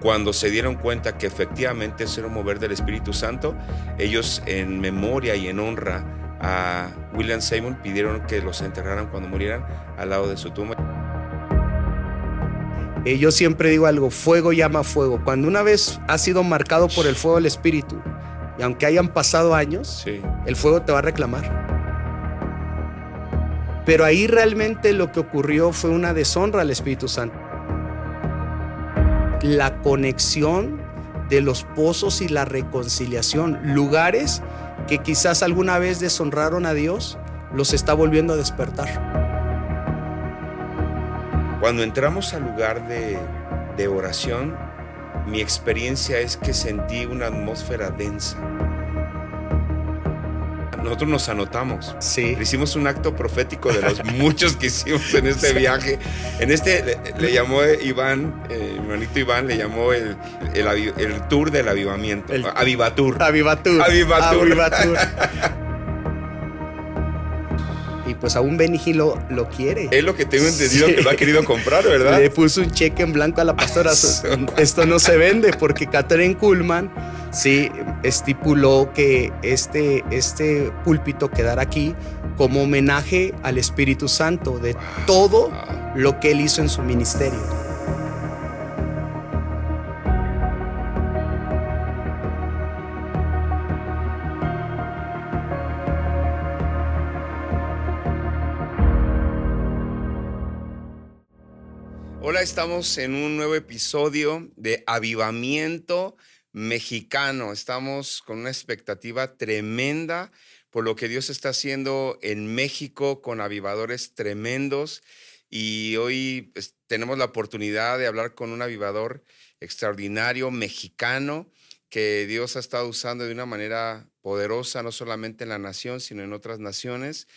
cuando se dieron cuenta que efectivamente eso era un mover del Espíritu Santo, ellos en memoria y en honra a William Seymour pidieron que los enterraran cuando murieran al lado de su tumba. Yo siempre digo algo: fuego llama fuego. Cuando una vez has sido marcado por el fuego del Espíritu, y aunque hayan pasado años, Sí. el fuego te va a reclamar. Pero ahí realmente lo que ocurrió fue una deshonra al Espíritu Santo. La conexión de los pozos y la reconciliación, lugares que quizás alguna vez deshonraron a Dios, los está volviendo a despertar. Cuando entramos al lugar de oración, mi experiencia es que sentí una atmósfera densa. Nosotros nos anotamos. Sí. Hicimos un acto profético de los muchos que hicimos en este viaje. En este le llamó Iván, mi hermanito Iván, le llamó el tour del avivamiento. Avivatur. Avivatur. Avivatur. Avivatur. Y pues aún Benny Hinn lo quiere. Es lo que tengo entendido, Sí. que lo ha querido comprar, ¿verdad? Le puso un cheque en blanco a la pastora. Esto no se vende, porque Kathryn Kuhlman sí estipuló que este púlpito quedara aquí como homenaje al Espíritu Santo de todo lo que él hizo en su ministerio. Hola, estamos en un nuevo episodio de Avivamiento Mexicano. Estamos con una expectativa tremenda por lo que Dios está haciendo en México con avivadores tremendos. Y hoy tenemos la oportunidad de hablar con un avivador extraordinario mexicano que Dios ha estado usando de una manera poderosa, no solamente en la nación, sino en otras naciones.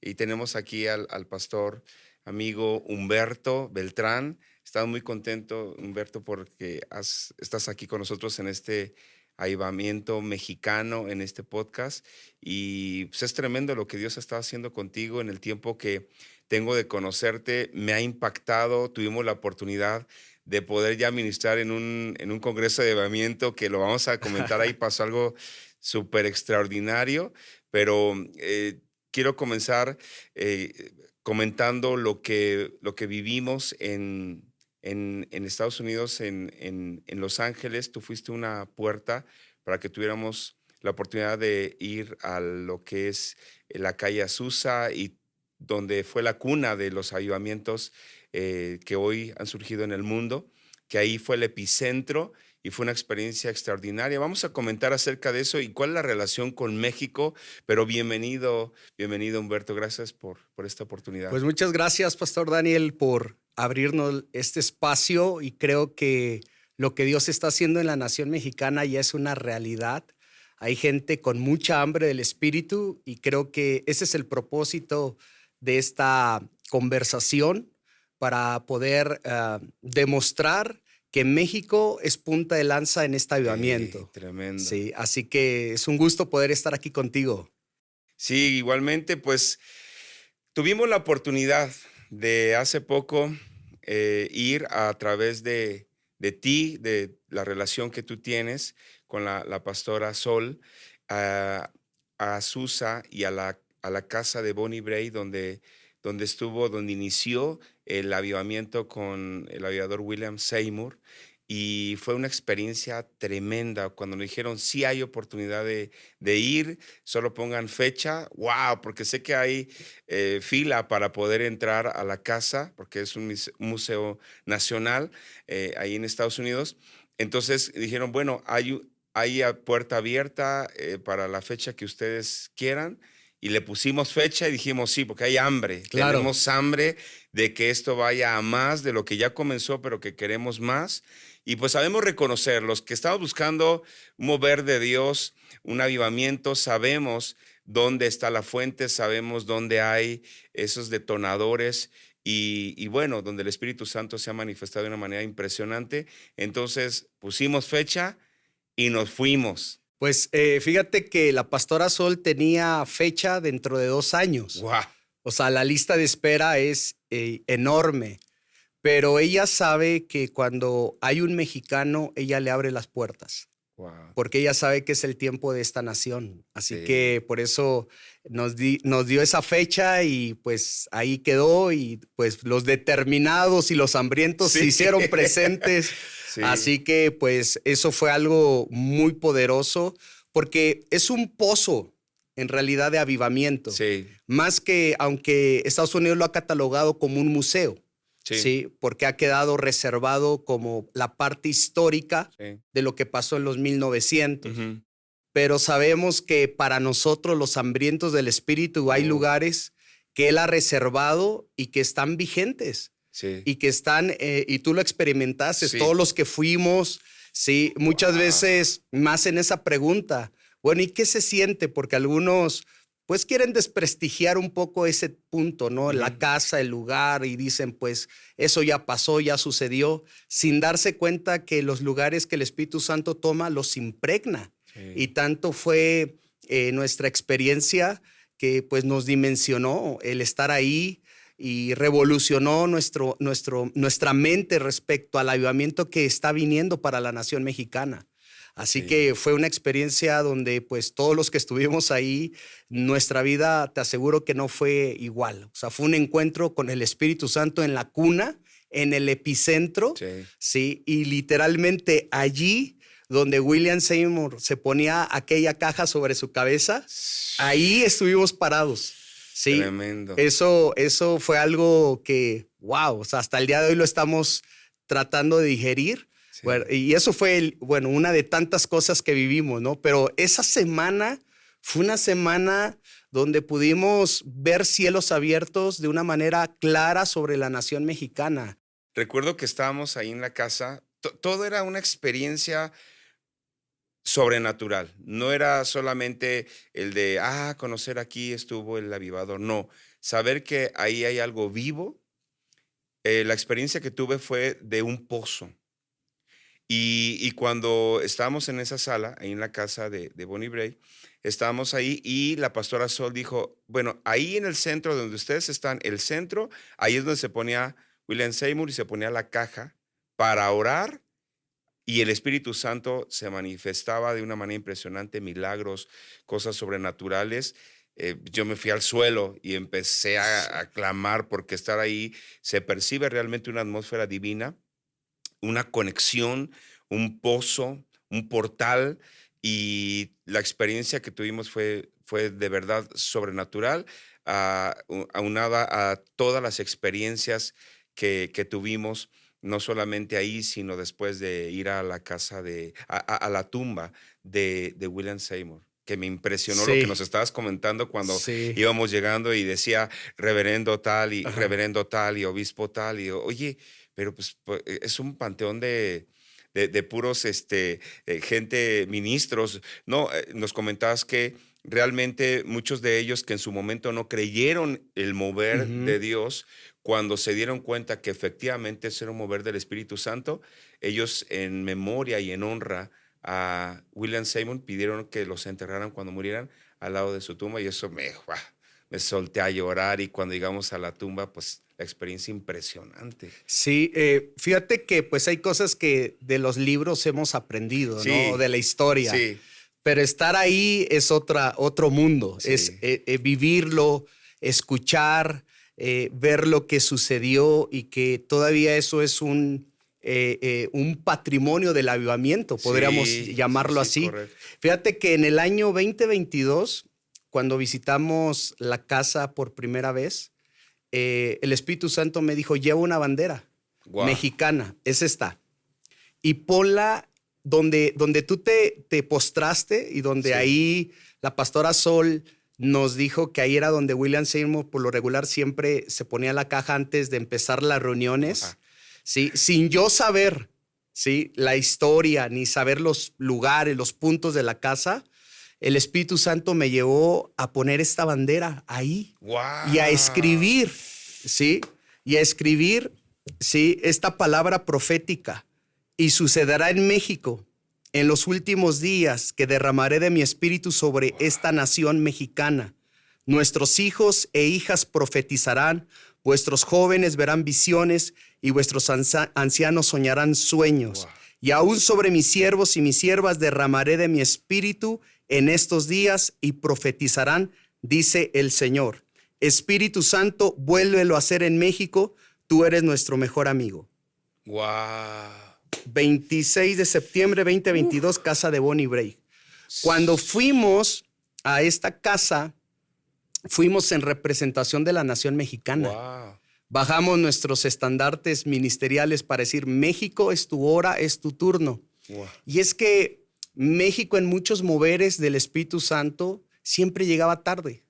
Y tenemos aquí al pastor amigo Humberto Beltrán. Estamos muy contentos, Humberto, porque estás aquí con nosotros en este avivamiento mexicano, en este podcast. Y pues, es tremendo lo que Dios ha estado haciendo contigo en el tiempo que tengo de conocerte. Me ha impactado. Tuvimos la oportunidad de poder ya ministrar en un congreso de avivamiento, que lo vamos a comentar ahí. Pasó algo súper extraordinario, pero quiero comenzar comentando lo que vivimos en Estados Unidos, en Los Ángeles. Tú fuiste una puerta para que tuviéramos la oportunidad de ir a lo que es la calle Azusa, y donde fue la cuna de los avivamientos que hoy han surgido en el mundo, que ahí fue el epicentro. Y fue una experiencia extraordinaria. Vamos a comentar acerca de eso y cuál es la relación con México. Pero bienvenido Humberto. Gracias por esta oportunidad. Pues muchas gracias, Pastor Daniel, por abrirnos este espacio, y creo que lo que Dios está haciendo en la nación mexicana ya es una realidad. Hay gente con mucha hambre del Espíritu, y creo que ese es el propósito de esta conversación, para poder demostrar que México es punta de lanza en este avivamiento. Tremendo. Sí, así que es un gusto poder estar aquí contigo. Sí, igualmente, pues tuvimos la oportunidad de hace poco ir a través de ti, de la relación que tú tienes con la pastora Sol, a Azusa y a la casa de Bonnie Bray, donde inició el avivamiento con el avivador William Seymour. Y fue una experiencia tremenda. Cuando nos dijeron, sí hay oportunidad de ir, solo pongan fecha. ¡Wow! Porque sé que hay fila para poder entrar a la casa, porque es un museo nacional ahí en Estados Unidos. Entonces dijeron, bueno, hay puerta abierta para la fecha que ustedes quieran. Y le pusimos fecha y dijimos sí, porque hay hambre. Claro. Tenemos hambre de que esto vaya a más de lo que ya comenzó, pero que queremos más. Y pues sabemos reconocer, los que estamos buscando un mover de Dios, un avivamiento, sabemos dónde está la fuente, sabemos dónde hay esos detonadores y bueno, donde el Espíritu Santo se ha manifestado de una manera impresionante. Entonces pusimos fecha y nos fuimos. Pues fíjate que la pastora Sol tenía fecha dentro de 2 años. ¡Wow! O sea, la lista de espera es enorme. pero ella sabe que cuando hay un mexicano, ella le abre las puertas. Wow. Porque ella sabe que es el tiempo de esta nación. Así Sí. que por eso nos dio esa fecha y pues ahí quedó y pues los determinados y los hambrientos se hicieron presentes. Sí. Así que pues eso fue algo muy poderoso porque es un pozo en realidad de avivamiento. Sí. Más que, aunque Estados Unidos lo ha catalogado como un museo. Sí. Sí, porque ha quedado reservado como la parte histórica Sí. de lo que pasó en los 1900. Ujú. Pero sabemos que para nosotros, los hambrientos del Espíritu, hay lugares que Él ha reservado y que están vigentes. Sí. Y que están, y tú lo experimentaste, Sí. todos los que fuimos, sí, muchas veces más en esa pregunta. Bueno, ¿y qué se siente? Porque algunos pues quieren desprestigiar un poco ese punto, ¿no? La casa, el lugar, y dicen, pues, eso ya pasó, ya sucedió, sin darse cuenta que los lugares que el Espíritu Santo toma los impregna. Sí. Y tanto fue nuestra experiencia que pues nos dimensionó el estar ahí y revolucionó nuestra mente respecto al avivamiento que está viniendo para la nación mexicana. Así Sí. que fue una experiencia donde pues todos los que estuvimos ahí, nuestra vida, te aseguro que no fue igual. O sea, fue un encuentro con el Espíritu Santo en la cuna, en el epicentro, Sí. ¿sí? Y literalmente allí donde William Seymour se ponía aquella caja sobre su cabeza, ahí estuvimos parados. Sí, Tremendo. eso fue algo que, wow, o sea, hasta el día de hoy lo estamos tratando de digerir. Sí. Bueno, y eso fue, una de tantas cosas que vivimos, ¿no? Pero esa semana fue una semana donde pudimos ver cielos abiertos de una manera clara sobre la nación mexicana. Recuerdo que estábamos ahí en la casa. Todo era una experiencia sobrenatural. No era solamente el de, conocer aquí estuvo el avivador. No, saber que ahí hay algo vivo. La experiencia que tuve fue de un pozo. Y cuando estábamos en esa sala, ahí en la casa de Bonnie Bray, estábamos ahí y la pastora Sol dijo, bueno, ahí en el centro donde ustedes están, el centro, ahí es donde se ponía William Seymour y se ponía la caja para orar y el Espíritu Santo se manifestaba de una manera impresionante, milagros, cosas sobrenaturales. Yo me fui al suelo y empecé a clamar porque estar ahí se percibe realmente una atmósfera divina, una conexión, un pozo, un portal, y la experiencia que tuvimos fue de verdad sobrenatural, aunada a todas las experiencias que tuvimos, no solamente ahí, sino después de ir a la casa a la tumba de William Seymour, que me impresionó lo que nos Sí, estabas comentando cuando sí. íbamos llegando y decía reverendo tal y Ajá. reverendo tal y obispo tal, y oye, pero pues es un panteón de puros gente, ministros. No, nos comentabas que realmente muchos de ellos que en su momento no creyeron el mover Ujú. de Dios, cuando se dieron cuenta que efectivamente ese era un mover del Espíritu Santo, ellos en memoria y en honra a William Seymour pidieron que los enterraran cuando murieran al lado de su tumba, y eso me solté a llorar, y cuando llegamos a la tumba, pues la experiencia impresionante. Sí, fíjate que pues hay cosas que de los libros hemos aprendido, ¿no? O Sí, de la historia, sí, pero estar ahí es otro mundo, es sí, vivirlo, escuchar, ver lo que sucedió y que todavía eso es un patrimonio del avivamiento, podríamos sí, sí, llamarlo sí, así. correcto. Fíjate que en el año 2022, cuando visitamos la casa por primera vez, el Espíritu Santo me dijo, lleva una bandera Guau. mexicana, es esta, y ponla donde tú te postraste y donde Sí. ahí la pastora Sol nos dijo que ahí era donde William Seymour por lo regular siempre se ponía la caja antes de empezar las reuniones, Ajá. ¿sí? Sin yo saber, ¿sí? La historia ni saber los lugares, los puntos de la casa. El Espíritu Santo me llevó a poner esta bandera ahí y a Guau. escribir, ¿sí? Y a escribir, ¿sí? Esta palabra profética. Y sucederá en México en los últimos días que derramaré de mi espíritu sobre esta nación mexicana. Nuestros hijos e hijas profetizarán, Vuestros jóvenes verán visiones y vuestros ancianos soñarán sueños. Wow. Y aún sobre mis siervos y mis siervas derramaré de mi espíritu en estos días y profetizarán, dice el Señor. Espíritu Santo, vuélvelo a hacer en México. Tú eres nuestro mejor amigo. Wow. 26 de septiembre 2022, casa de Bonnie Bray. Cuando fuimos a esta casa, fuimos en representación de la nación mexicana. Wow. Bajamos nuestros estandartes ministeriales para decir, México, es tu hora, es tu turno. Wow. Y es que México en muchos moveres del Espíritu Santo siempre llegaba tarde.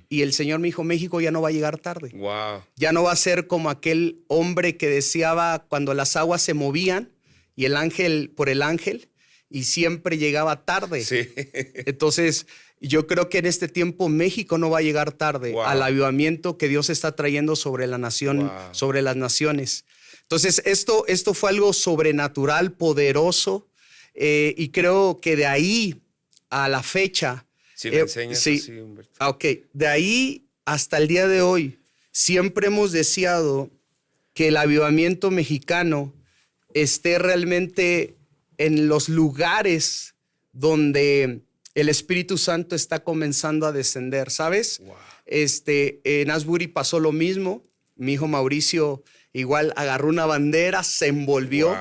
Y el Señor me dijo, México ya no va a llegar tarde. Wow. Ya no va a ser como aquel hombre que deseaba cuando las aguas se movían y el ángel por el ángel y siempre llegaba tarde. Sí. Entonces, yo creo que en este tiempo México no va a llegar tarde Wow. al avivamiento que Dios está trayendo sobre la nación, Wow. sobre las naciones. Entonces, esto fue algo sobrenatural, poderoso, y creo que de ahí a la fecha. Si le enseñas sí, así, Humberto. Ok, de ahí hasta el día de hoy, siempre hemos deseado que el avivamiento mexicano esté realmente en los lugares donde el Espíritu Santo está comenzando a descender, ¿sabes? Wow. En Asbury pasó lo mismo. Mi hijo Mauricio igual agarró una bandera, se envolvió. Wow.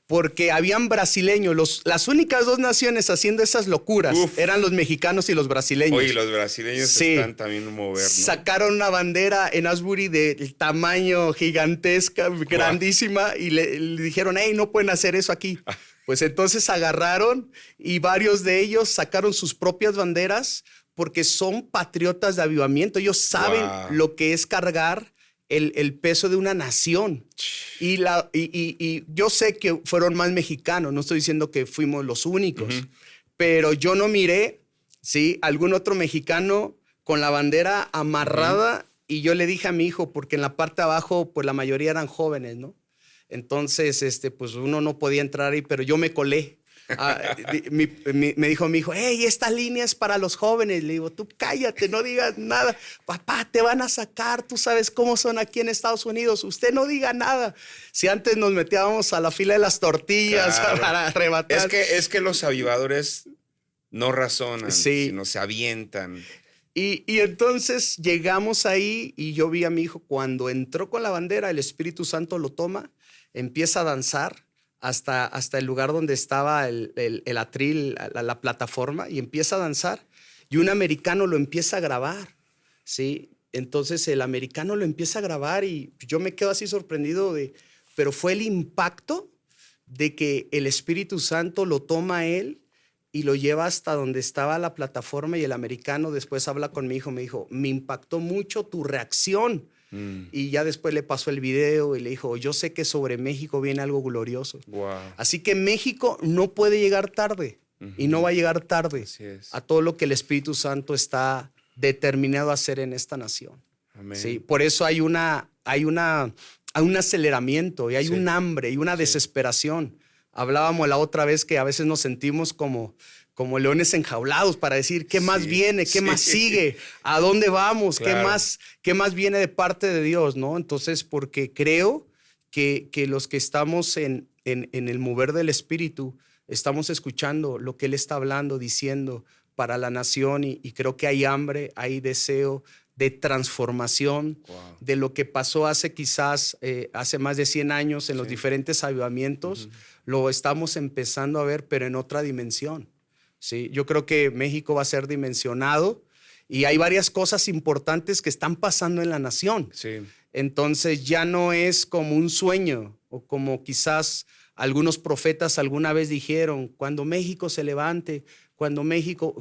Porque habían brasileños. Las únicas dos naciones haciendo esas locuras eran los mexicanos y los brasileños. Oye, los brasileños están también modernos. Sacaron una bandera en Asbury del tamaño gigantesca, grandísima, y le dijeron, hey, no pueden hacer eso aquí. Pues entonces agarraron y varios de ellos sacaron sus propias banderas porque son patriotas de avivamiento. Ellos saben lo que es cargar el peso de una nación. Y yo sé que fueron más mexicanos, no estoy diciendo que fuimos los únicos, pero yo no miré, ¿sí?, algún otro mexicano con la bandera amarrada, y yo le dije a mi hijo, porque en la parte de abajo, pues la mayoría eran jóvenes, ¿no? Entonces, pues uno no podía entrar ahí, pero yo me colé. Me dijo mi hijo, hey, esta línea es para los jóvenes. Le digo, tú cállate, no digas nada. Papá, te van a sacar, tú sabes cómo son aquí en Estados Unidos. Usted no diga nada. Si antes nos metíamos a la fila de las tortillas, claro, para arrebatar. Es que los avivadores no razonan, sino se avientan. Y entonces llegamos ahí y yo vi a mi hijo cuando entró con la bandera, el Espíritu Santo lo toma, empieza a danzar hasta el lugar donde estaba el atril, la plataforma, y empieza a danzar. Y un americano lo empieza a grabar, ¿sí? Entonces el americano lo empieza a grabar y yo me quedo así sorprendido pero fue el impacto de que el Espíritu Santo lo toma a él y lo lleva hasta donde estaba la plataforma, y el americano después habla con mi hijo, me dijo, me impactó mucho tu reacción. Y ya después le pasó el video y le dijo, yo sé que sobre México viene algo glorioso. Wow. Así que México no puede llegar tarde y no va a llegar tarde a todo lo que el Espíritu Santo está determinado a hacer en esta nación. Amén. ¿Sí? Por eso hay un aceleramiento y hay un hambre y una desesperación. Hablábamos la otra vez que a veces nos sentimos como leones enjaulados para decir qué más viene, qué más sigue, a dónde vamos, claro, qué más viene de parte de Dios, ¿no? Entonces, porque creo que los que estamos en el mover del Espíritu, estamos escuchando lo que Él está hablando, diciendo para la nación, y creo que hay hambre, hay deseo de transformación de lo que pasó hace más de 100 años en los diferentes avivamientos. Lo estamos empezando a ver, pero en otra dimensión. Sí, yo creo que México va a ser dimensionado y hay varias cosas importantes que están pasando en la nación. Sí. Entonces ya no es como un sueño o como quizás algunos profetas alguna vez dijeron, cuando México se levante,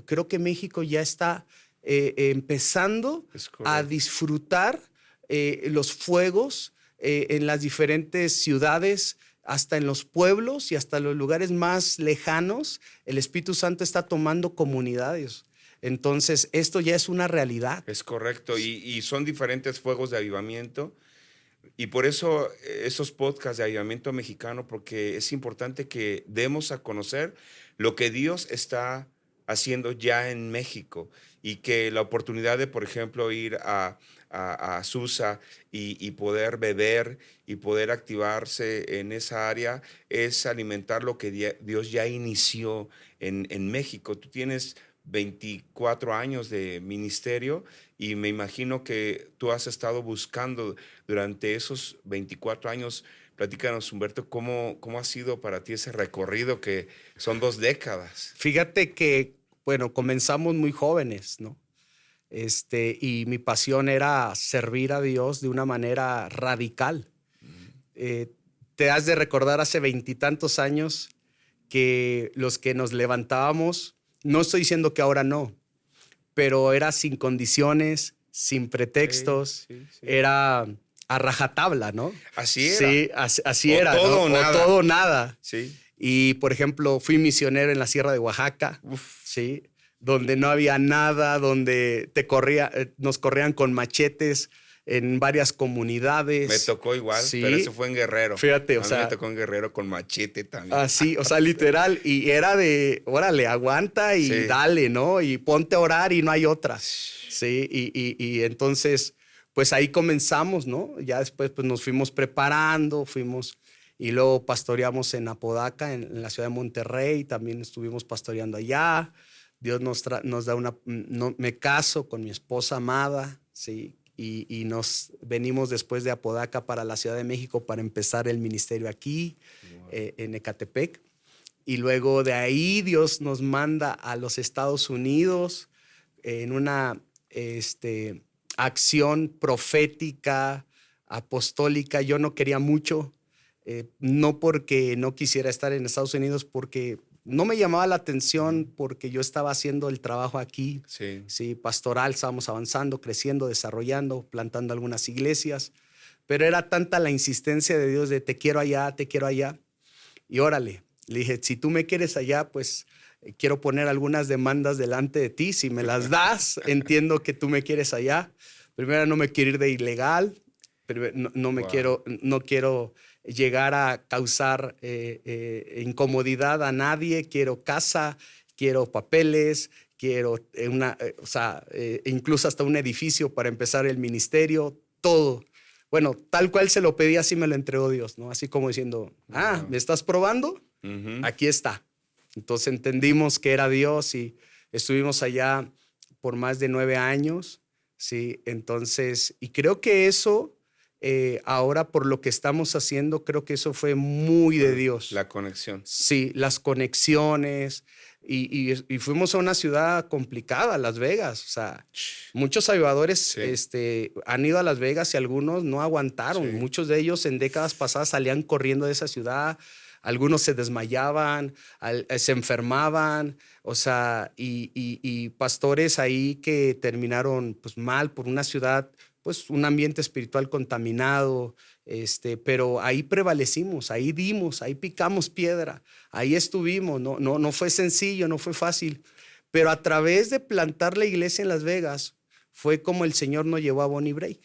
creo que México ya está empezando a disfrutar los fuegos en las diferentes ciudades, hasta en los pueblos y hasta los lugares más lejanos. El Espíritu Santo está tomando comunidades. Entonces, esto ya es una realidad. Es correcto, y son diferentes fuegos de avivamiento. Y por eso esos podcasts de avivamiento mexicano, porque es importante que demos a conocer lo que Dios está haciendo ya en México y que la oportunidad de, por ejemplo, ir a Susa y poder beber y poder activarse en esa área es alimentar lo que Dios ya inició en México. Tú tienes 24 años de ministerio y me imagino que tú has estado buscando durante esos 24 años. Platícanos, Humberto, ¿cómo ha sido para ti ese recorrido que son 2 décadas? Fíjate que, bueno, comenzamos muy jóvenes, ¿no? Y mi pasión era servir a Dios de una manera radical. Mm. Eh, Te has de recordar hace veintitantos años que los que nos levantábamos, no estoy diciendo que ahora no, pero era sin condiciones, sin Sí, pretextos, sí, sí. era a rajatabla, ¿no? Así era. Sí, así O era, todo ¿no? o O nada. todo o nada. Sí. Y, por ejemplo, fui misionero en la Sierra de Oaxaca, Uf. ¿sí? Donde no había nada, donde nos corrían con machetes en varias Me comunidades, tocó igual, pero eso ¿sí? fue en Guerrero. Fíjate, o A mí me sea, tocó en Guerrero con machete también. así, o sea, literal, y era de, órale, aguanta y Sí. dale, ¿no? Y ponte a orar y no hay otra, ¿sí? Y entonces, pues ahí comenzamos, ¿no? Ya después, pues nos fuimos preparando, y luego pastoreamos en Apodaca, en la ciudad de Monterrey, también estuvimos pastoreando allá. Dios nos da me caso con mi esposa amada, ¿sí? Y nos venimos después de Apodaca para la Ciudad de México para empezar el ministerio aquí, Wow. en Ecatepec. Y luego de ahí Dios nos manda a los Estados Unidos en una acción profética, apostólica. Yo no quería mucho, no porque no quisiera estar en Estados Unidos, porque no me llamaba la atención, porque yo estaba haciendo el trabajo aquí, Sí. sí, pastoral, estábamos avanzando, creciendo, desarrollando, plantando algunas iglesias, pero era tanta la insistencia de Dios de te quiero allá, y órale, le dije, si tú me quieres allá, pues quiero poner algunas demandas delante de ti, si me las das, entiendo que tú me quieres allá. Primero, no me quiero ir de ilegal, pero Wow. no quiero llegar a causar incomodidad a nadie, quiero casa, quiero papeles, quiero o sea, incluso hasta un edificio para empezar el ministerio, todo. Bueno, tal cual se lo pedí, así me lo entregó Dios, ¿no? Así como diciendo, Wow. ¿me estás probando? Ujú. Aquí está. Entonces entendimos que era Dios y estuvimos allá por más de 9 años, ¿sí? Entonces, y creo que eso, ahora por lo que estamos haciendo, creo que eso fue muy de Fue Dios. la conexión. Sí, las conexiones. Y fuimos a una ciudad complicada, Las Vegas. O sea, muchos avivadores Sí, han ido a Las Vegas y algunos no aguantaron. sí. Muchos de ellos en décadas pasadas salían corriendo de esa ciudad. Algunos se desmayaban, se enfermaban, o sea, y pastores ahí que terminaron pues mal por una ciudad, pues un ambiente espiritual contaminado, pero ahí prevalecimos, ahí dimos, ahí picamos piedra, ahí estuvimos, no fue sencillo, no fue fácil, pero a través de plantar la iglesia en Las Vegas fue como el Señor nos llevó a Bonnie Break,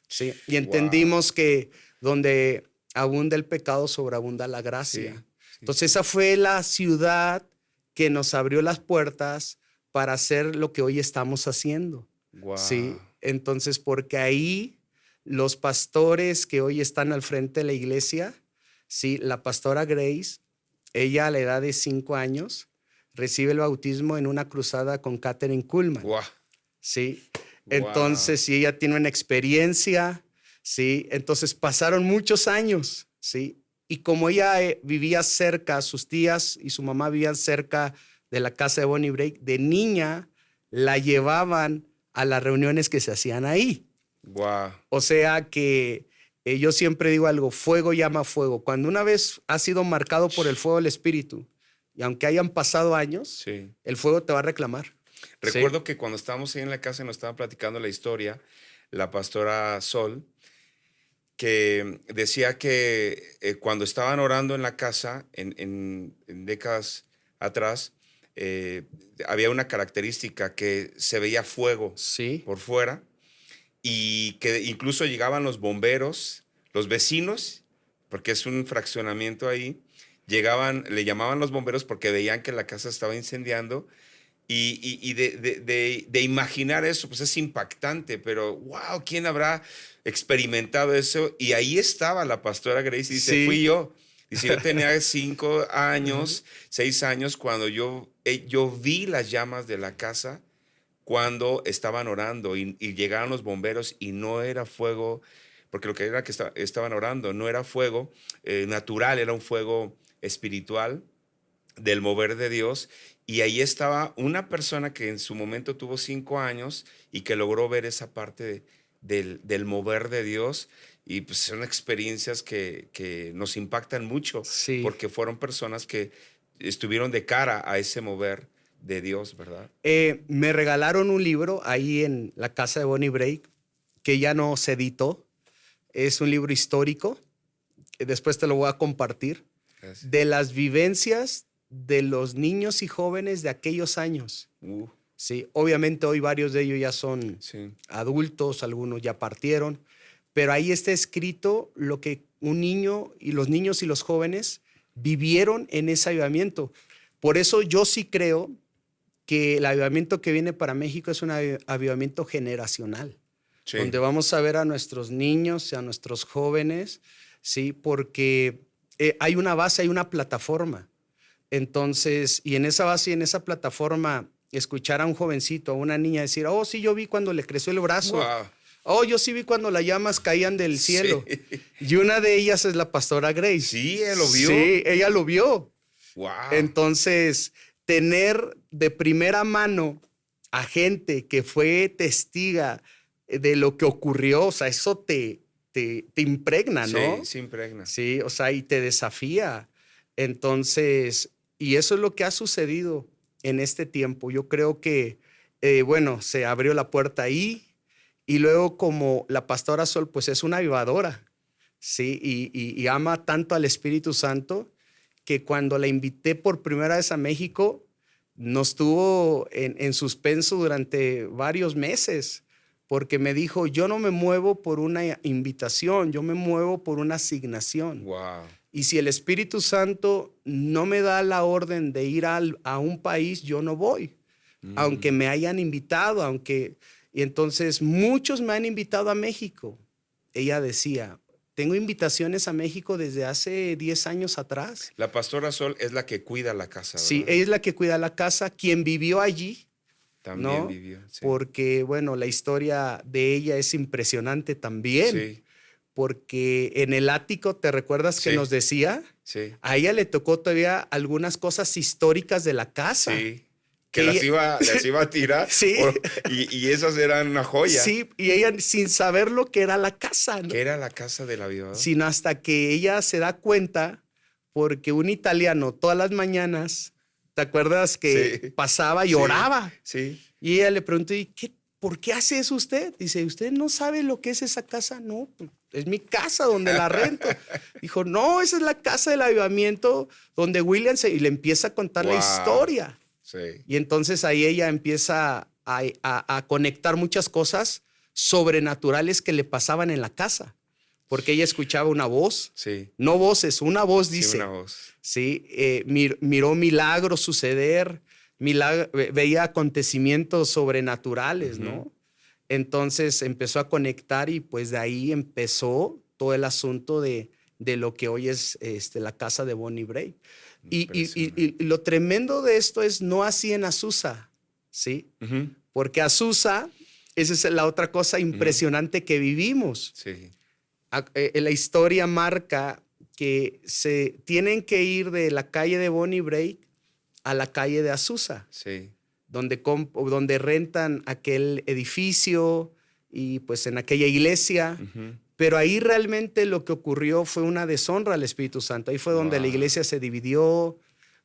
¿sí? Y Wow. entendimos que donde abunda el pecado, sobreabunda la Sí, gracia. sí, Entonces sí. esa fue la ciudad que nos abrió las puertas para hacer lo que hoy estamos haciendo, Wow. ¿sí? Entonces, porque ahí los pastores que hoy están al frente de la iglesia, sí, la pastora Grace, ella a la edad de 5 años recibe el bautismo en una cruzada con Catherine Kuhlman, Wow. ¿sí? Wow. Entonces, si ella tiene una experiencia, ¿sí? Entonces pasaron muchos años, ¿sí? Y como ella vivía cerca, sus tías y su mamá vivían cerca de la casa de Bonnie Break, de niña la llevaban a las reuniones que se hacían ahí. Wow. O sea que yo siempre digo algo, fuego llama fuego. Cuando una vez has sido marcado por el fuego del Espíritu, y aunque hayan pasado años, Sí. el fuego te va a reclamar. Sí, Recuerdo que cuando estábamos ahí en la casa y nos estaban platicando la historia, la pastora Sol, que decía que cuando estaban orando en la casa, en décadas atrás, eh, había una característica que se veía fuego sí, por fuera y que incluso llegaban los bomberos, los vecinos, porque es un fraccionamiento ahí, llegaban, le llamaban los bomberos porque veían que la casa estaba incendiando Y de imaginar eso, pues es impactante, pero wow, ¿quién habrá experimentado eso? Y ahí estaba la pastora Grace y dice, fui Sí. yo. Dice, yo tenía 5 Ujú. años, 6 años cuando yo vi las llamas de la casa cuando estaban orando y llegaron los bomberos y no era fuego, porque lo que era que estaban orando no era fuego natural, era un fuego espiritual del mover de Dios. Y ahí estaba una persona que en su momento tuvo 5 años y que logró ver esa parte del mover de Dios. Y pues son experiencias que nos impactan mucho Sí. porque fueron personas que estuvieron de cara a ese mover de Dios, ¿verdad? Me regalaron un libro ahí en la casa de Bonnie Break, que ya no se editó. Es un libro histórico, que después te lo voy a compartir, Gracias. de las vivencias de los niños y jóvenes de aquellos años. Sí, obviamente hoy varios de ellos ya son Sí. adultos, algunos ya partieron, pero ahí está escrito lo que un niño y los niños y los jóvenes vivieron en ese avivamiento. Por eso yo sí creo que el avivamiento que viene para México es un avivamiento generacional, Sí. donde vamos a ver a nuestros niños y a nuestros jóvenes, ¿sí? Porque hay una base, hay una plataforma. Entonces, y en esa base y en esa plataforma, escuchar a un jovencito, a una niña decir, oh, sí, yo vi cuando le creció el brazo. Wow. Oh, yo sí vi cuando las llamas caían del Sí. cielo. Y una de ellas es la pastora Grace. Sí, él lo vio. Sí, ella lo vio. Wow. Entonces, tener de primera mano a gente que fue testiga de lo que ocurrió, o sea, eso te impregna, Sí, ¿no? se impregna. Sí, o sea, y te desafía. Entonces, y eso es lo que ha sucedido en este tiempo. Yo creo que, bueno, se abrió la puerta ahí y luego como la pastora Sol, pues es una avivadora, ¿sí? Y ama tanto al Espíritu Santo que cuando la invité por primera vez a México, nos tuvo en suspenso durante varios meses, porque me dijo, yo no me muevo por una invitación, yo me muevo por una asignación. Wow. Y si el Espíritu Santo no me da la orden de ir a un país, yo no voy, aunque me hayan invitado, aunque... Y entonces muchos me han invitado a México. Ella decía, tengo invitaciones a México desde hace 10 años atrás. La pastora Sol es la que cuida la casa, Sí, ¿verdad? ella es la que cuida la casa, quien vivió allí, También ¿no? vivió, sí. Porque, bueno, la historia de ella es impresionante también, Sí, porque en el ático, ¿te recuerdas que sí, nos decía? sí, A ella le tocó todavía algunas cosas históricas de la casa. sí. Que Que ella, las iba a tirar sí, y esas eran una joya. sí, y ella sin saber lo que era la casa, ¿no? Que era la casa del avivador. Sino hasta que ella se da cuenta, porque un italiano todas las mañanas, ¿te acuerdas que Sí, pasaba y sí, oraba? sí. Y ella le preguntó, ¿y qué, por qué hace eso usted? Dice, ¿usted no sabe lo que es esa casa? No, pues, es mi casa donde la rento. Dijo, no, esa es la casa del avivamiento donde William y le empieza a contar la Wow. historia. Sí, Y entonces ahí ella empieza a conectar muchas cosas sobrenaturales que le pasaban en la casa, porque ella escuchaba una voz, sí, no voces, una voz sí, una dice, voz. ¿sí? Miró milagros suceder, veía acontecimientos sobrenaturales, Ujú. ¿no? Entonces empezó a conectar y pues de ahí empezó todo el asunto de lo que hoy es la casa de Bonnie Bray. Impresionante. Y lo tremendo de esto es no así en Azusa, ¿sí? Ujú, Porque Azusa, esa es la otra cosa ujú. impresionante que vivimos. Sí, La historia marca que se tienen que ir de la calle de Bonnie Bray a la calle de Azusa, sí. donde rentan aquel edificio y pues en aquella iglesia. Ujú. Pero ahí realmente lo que ocurrió fue una deshonra al Espíritu Santo. Ahí fue donde la Wow. iglesia se dividió,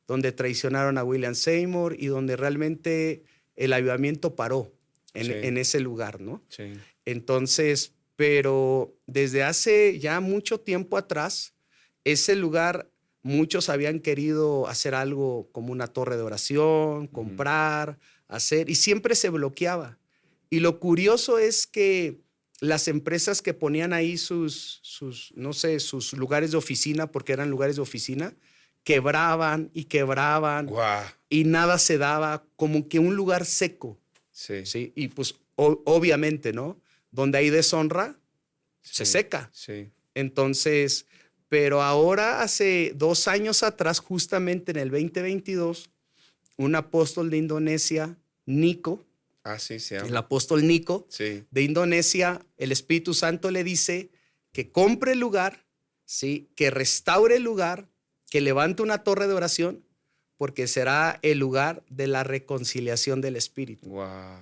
donde traicionaron a William Seymour y donde realmente el avivamiento paró Sí, en ese lugar, ¿no? sí. Entonces, pero desde hace ya mucho tiempo atrás, ese lugar, muchos habían querido hacer algo como una torre de oración, Ujú. comprar, hacer, y siempre se bloqueaba. Y lo curioso es que las empresas que ponían ahí no sé, sus lugares de oficina, porque eran lugares de oficina, quebraban y quebraban Guau. y nada se daba, como que un lugar seco, Sí. ¿sí? Y pues obviamente, ¿no? Donde hay deshonra, se Sí. seca. Sí. Entonces, pero ahora hace 2 años atrás, justamente en el 2022, un apóstol de Indonesia, Nico, Ah, sí, se el llama. apóstol Nico Sí. de Indonesia, el Espíritu Santo le dice que compre el lugar, ¿sí? Que restaure el lugar, que levante una torre de oración, porque será el lugar de la reconciliación del Espíritu. Wow.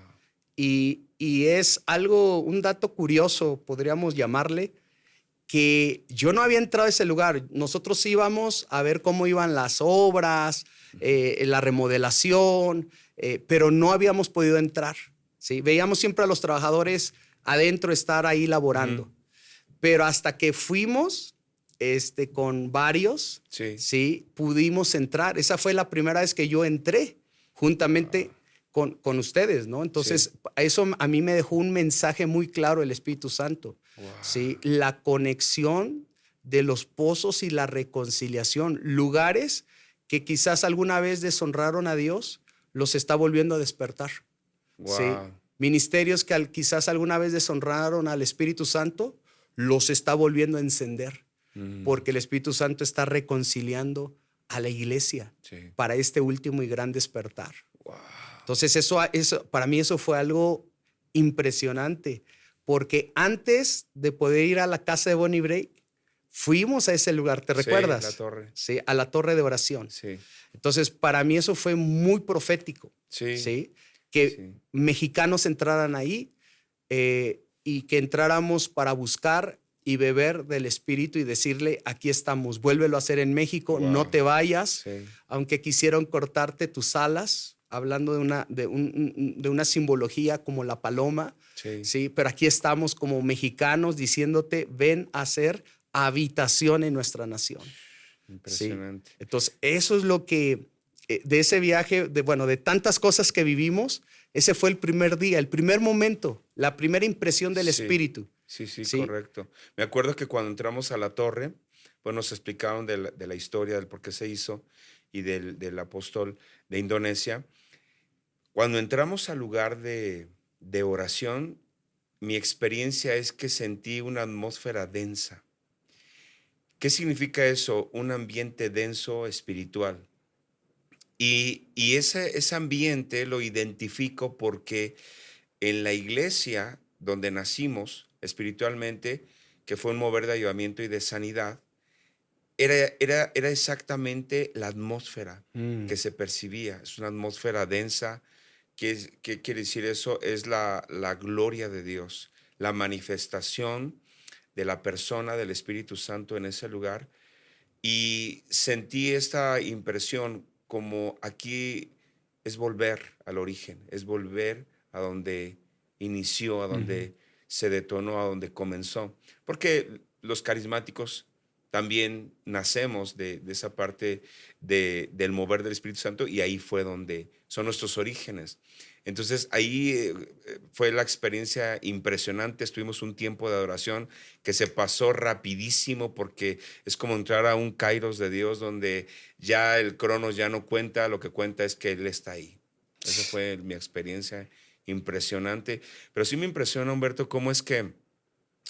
Y es algo, un dato curioso, podríamos llamarle, que yo no había entrado a ese lugar. Nosotros íbamos a ver cómo iban las obras, la remodelación, pero no habíamos podido entrar, ¿sí? Veíamos siempre a los trabajadores adentro estar ahí laborando. Pero hasta que fuimos con varios, Sí. ¿sí? Pudimos entrar. Esa fue la primera vez que yo entré juntamente con ustedes, ¿no? Entonces, eso a mí me dejó un mensaje muy claro el Espíritu Santo, Wow. ¿sí? La conexión de los pozos y la reconciliación. Lugares que quizás alguna vez deshonraron a Dios, los está volviendo a despertar, ¿sí? Wow. Ministerios que quizás alguna vez deshonraron al Espíritu Santo, los está volviendo a encender, porque el Espíritu Santo está reconciliando a la iglesia Sí. para este último y gran despertar. Wow. Entonces, eso, para mí eso fue algo impresionante, porque antes de poder ir a la casa de Bonnie Break, fuimos a ese lugar, ¿te recuerdas? Sí, la torre. Sí, a la torre de oración. Sí. Entonces, para mí eso fue muy profético, Sí. ¿sí? Que Sí. mexicanos entraran ahí y que entráramos para buscar y beber del Espíritu y decirle, aquí estamos, vuélvelo a hacer en México, Wow. no te vayas, Sí. aunque quisieron cortarte tus alas, hablando de una simbología como la paloma, Sí. ¿sí? Pero aquí estamos como mexicanos diciéndote, ven a hacer habitación en nuestra nación. Impresionante. Sí. Entonces, eso es lo que, de ese viaje, de tantas cosas que vivimos, ese fue el primer día, el primer momento, la primera impresión del Sí. Espíritu. Sí, sí, ¿Sí? correcto. Me acuerdo que cuando entramos a la torre, pues nos explicaron de la historia, del por qué se hizo y del apóstol de Indonesia. Cuando entramos al lugar de oración, mi experiencia es que sentí una atmósfera densa. ¿Qué significa eso? Un ambiente denso espiritual. Y ese ambiente lo identifico porque en la iglesia donde nacimos espiritualmente, que fue un mover de avivamiento y de sanidad, era exactamente la atmósfera que se percibía. Es una atmósfera densa. ¿Qué quiere decir eso? Es la gloria de Dios, la manifestación de la persona del Espíritu Santo en ese lugar. Y sentí esta impresión como aquí es volver al origen, es volver a donde inició, a donde se detonó, a donde comenzó. Porque los carismáticos también nacemos de esa parte del mover del Espíritu Santo y ahí fue donde son nuestros orígenes. Entonces ahí fue la experiencia impresionante. Estuvimos un tiempo de adoración que se pasó rapidísimo porque es como entrar a un kairos de Dios donde ya el cronos ya no cuenta, lo que cuenta es que Él está ahí. Esa fue mi experiencia impresionante. Pero sí me impresiona, Humberto, cómo es que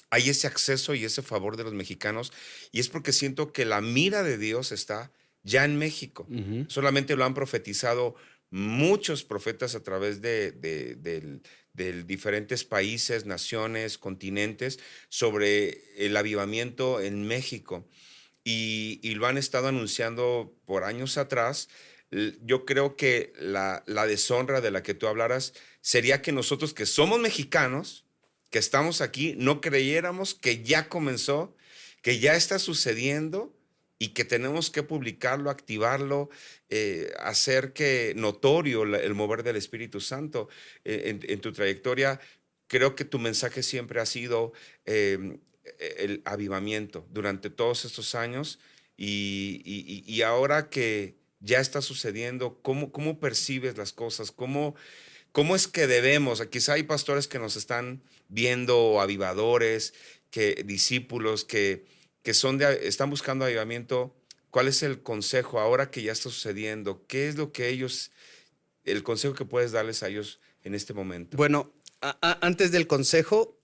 hay ese acceso y ese favor de los mexicanos, y es porque siento que la mira de Dios está ya en México. Solamente lo han profetizado muchos profetas a través de diferentes países, naciones, continentes, sobre el avivamiento en México. Y lo han estado anunciando por años atrás. Yo creo que la deshonra de la que tú hablaras sería que nosotros que somos mexicanos, que estamos aquí, no creyéramos que ya comenzó, que ya está sucediendo y que tenemos que publicarlo, activarlo, hacer que notorio el mover del Espíritu Santo. En tu trayectoria, creo que tu mensaje siempre ha sido el avivamiento durante todos estos años y ahora que ya está sucediendo, ¿cómo percibes las cosas? ¿Cómo es que debemos? Quizá hay pastores que nos están viendo, avivadores, discípulos que están buscando avivamiento. ¿Cuál es el consejo ahora que ya está sucediendo? ¿Qué es lo que el consejo que puedes darles a ellos en este momento? Bueno, antes del consejo,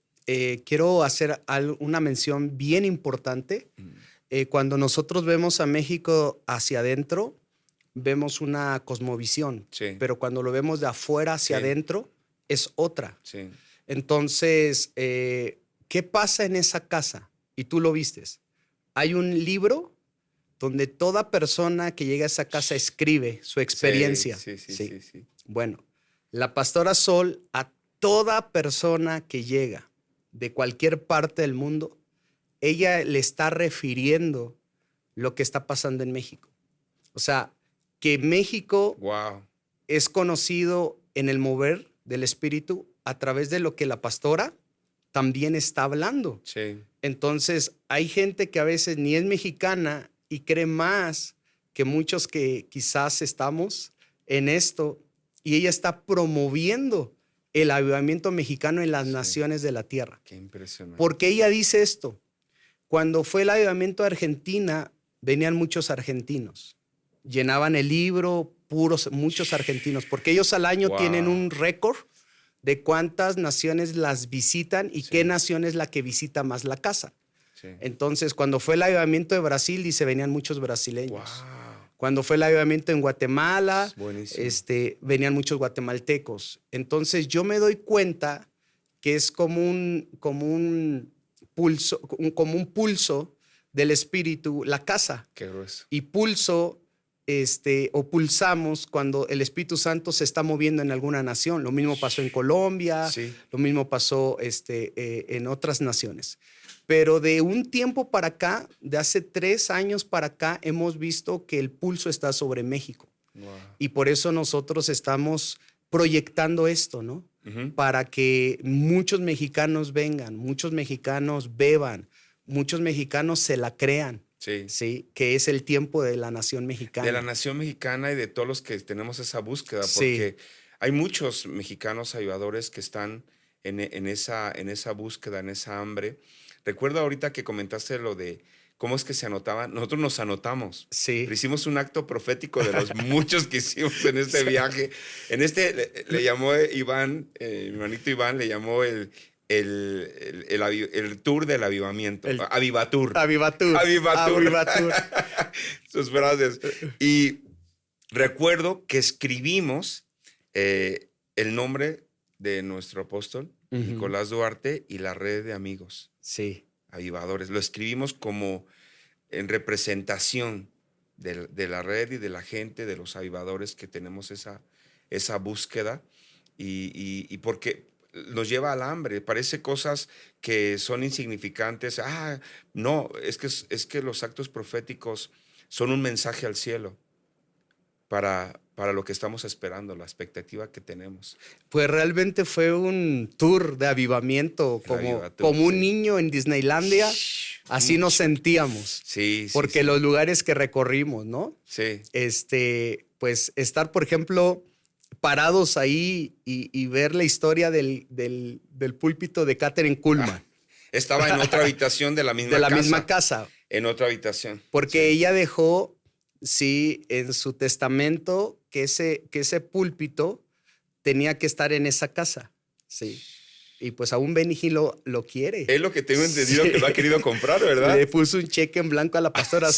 quiero hacer una mención bien importante. Cuando nosotros vemos a México hacia adentro, vemos una cosmovisión, Sí, pero cuando lo vemos de afuera hacia sí, adentro, es otra. sí, Entonces, ¿qué pasa en esa casa? Y tú lo vistes. Hay un libro donde toda persona que llega a esa casa escribe su sí, experiencia. sí, sí, Sí. sí, sí. Bueno, la pastora Sol a toda persona que llega de cualquier parte del mundo, ella le está refiriendo lo que está pasando en México. O sea, que México Wow, es conocido en el mover del espíritu a través de lo que la pastora también está hablando. sí, Entonces, hay gente que a veces ni es mexicana y cree más que muchos que quizás estamos en esto, y ella está promoviendo el avivamiento mexicano en las sí. naciones de la tierra. Qué impresionante. ¿Por qué ella dice esto? Cuando fue el avivamiento de Argentina, venían muchos argentinos. Llenaban el libro, muchos argentinos, porque ellos al año tienen Wow, un récord de cuántas naciones las visitan y qué sí, nación es la que visita más la casa. sí. Entonces, cuando fue el avivamiento de Brasil, dice, venían muchos brasileños. Wow, Cuando fue el avivamiento en Guatemala, es buenísimo. venían muchos guatemaltecos. Entonces, yo me doy cuenta que es como un pulso del espíritu, la casa. Qué grueso. Y pulso, o pulsamos cuando el Espíritu Santo se está moviendo en alguna nación. Lo mismo pasó en Colombia, Sí, lo mismo pasó en otras naciones. Pero de un tiempo para acá, de hace 3 años para acá, hemos visto que el pulso está sobre México. wow. Y por eso nosotros estamos proyectando esto, ¿no? Ujú. Para que muchos mexicanos vengan, muchos mexicanos beban, muchos mexicanos se la crean, Sí. ¿sí? Que es el tiempo de la nación mexicana. De la nación mexicana y de todos los que tenemos esa búsqueda, Sí. porque hay muchos mexicanos ayudadores que están en esa búsqueda, en esa hambre. Recuerdo ahorita que comentaste lo de cómo es que se anotaban. Nosotros nos anotamos. Sí. Pero hicimos un acto profético de los muchos que hicimos en este viaje. En este le llamó Iván, mi hermanito Iván, le llamó el tour del avivamiento. El Avivatur. Avivatur. Avivatur. Avivatur. Sus frases. Y recuerdo que escribimos el nombre de nuestro apóstol, Nicolás Duarte, y la red de amigos Sí. avivadores. Lo escribimos como en representación de la red y de la gente, de los avivadores que tenemos esa búsqueda y porque nos lleva al hambre. Parece cosas que son insignificantes. No, es que los actos proféticos son un mensaje al cielo para lo que estamos esperando, la expectativa que tenemos. Pues realmente fue un tour de avivamiento, El Avivatur, como un sí. niño en Disneylandia. Así nos sentíamos. Sí, sí, Porque sí. los lugares que recorrimos, ¿no? Sí, Pues estar, por ejemplo, parados ahí y ver la historia del púlpito de Catherine Kuhlman, estaba en otra habitación de la misma de la casa. misma casa, En otra habitación. porque Sí. ella dejó, sí, en su testamento que ese púlpito tenía que estar en esa casa, sí. Y pues aún Benny Hinn lo quiere. Es lo que tengo entendido Sí. que lo ha querido comprar, ¿verdad? Le puso un cheque en blanco a la pastora.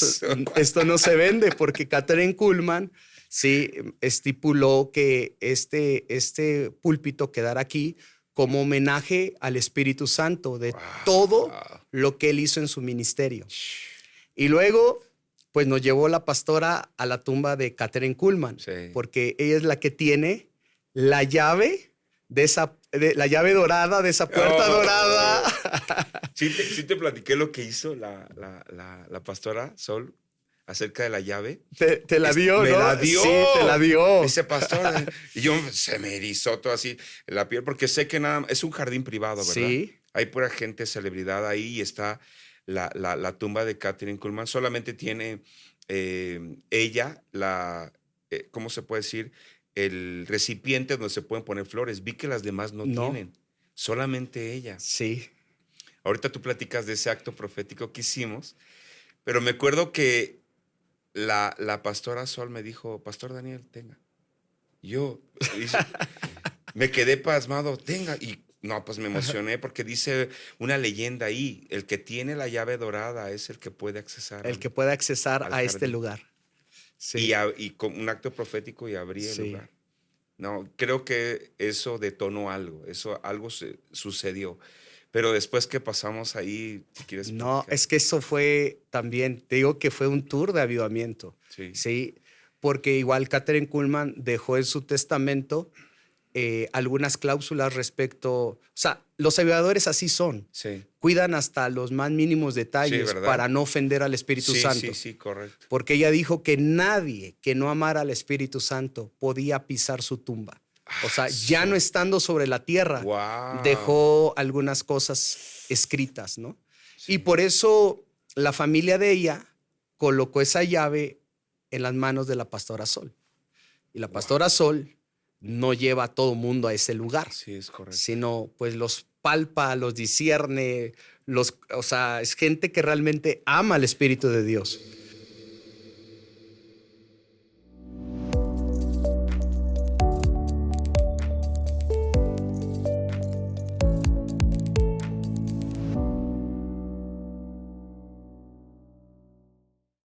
Esto no se vende porque Catherine Kuhlman sí estipuló que este púlpito quedara aquí como homenaje al Espíritu Santo de todo lo que él hizo en su ministerio. Y luego, pues nos llevó la pastora a la tumba de Catherine Kuhlman, Sí. porque ella es la que tiene la llave la llave dorada de esa puerta dorada. Sí te platiqué lo que hizo la pastora Sol acerca de la llave. Te la dio, Me ¿no? la dio. Sí, te la dio. Dice, pastor. Y yo se me erizó todo así la piel, porque sé que es un jardín privado, ¿verdad? Sí. Hay pura gente, celebridad ahí y está la tumba de Catherine Kuhlman. Solamente tiene ella ¿cómo se puede decir? El recipiente donde se pueden poner flores. Vi que las demás no tienen. Solamente ella. Sí. Ahorita tú platicas de ese acto profético que hicimos, pero me acuerdo que la pastora Sol me dijo, Pastor Daniel, tenga. Yo dice, me quedé pasmado, tenga. Y no, pues me emocioné porque dice una leyenda ahí, el que tiene la llave dorada es el que puede accesar El que puede accesar al a este jardín. lugar. Y, Sí, y con un acto profético y abrí el sí. lugar. No, creo que eso detonó algo, algo sucedió. Pero después que pasamos ahí, si quieres No, platicar. es que eso fue también, te digo que fue un tour de avivamiento, Sí, ¿sí? Porque igual Catherine Kuhlman dejó en su testamento algunas cláusulas respecto, o sea, los avivadores así son, sí, cuidan hasta los más mínimos sí, detalles ¿verdad? para no ofender al Espíritu Sí, sí, Santo, sí, correcto. porque ella dijo que nadie que no amara al Espíritu Santo podía pisar su tumba. O sea, ya no estando sobre la tierra, Wow. dejó algunas cosas escritas, ¿no? Y Sí. por eso la familia de ella colocó esa llave en las manos de la pastora Sol. Y la Wow. pastora Sol no lleva a todo mundo a ese lugar, Sí, es correcto. sino pues los palpa, los discierne, o sea, es gente que realmente ama al Espíritu de Dios.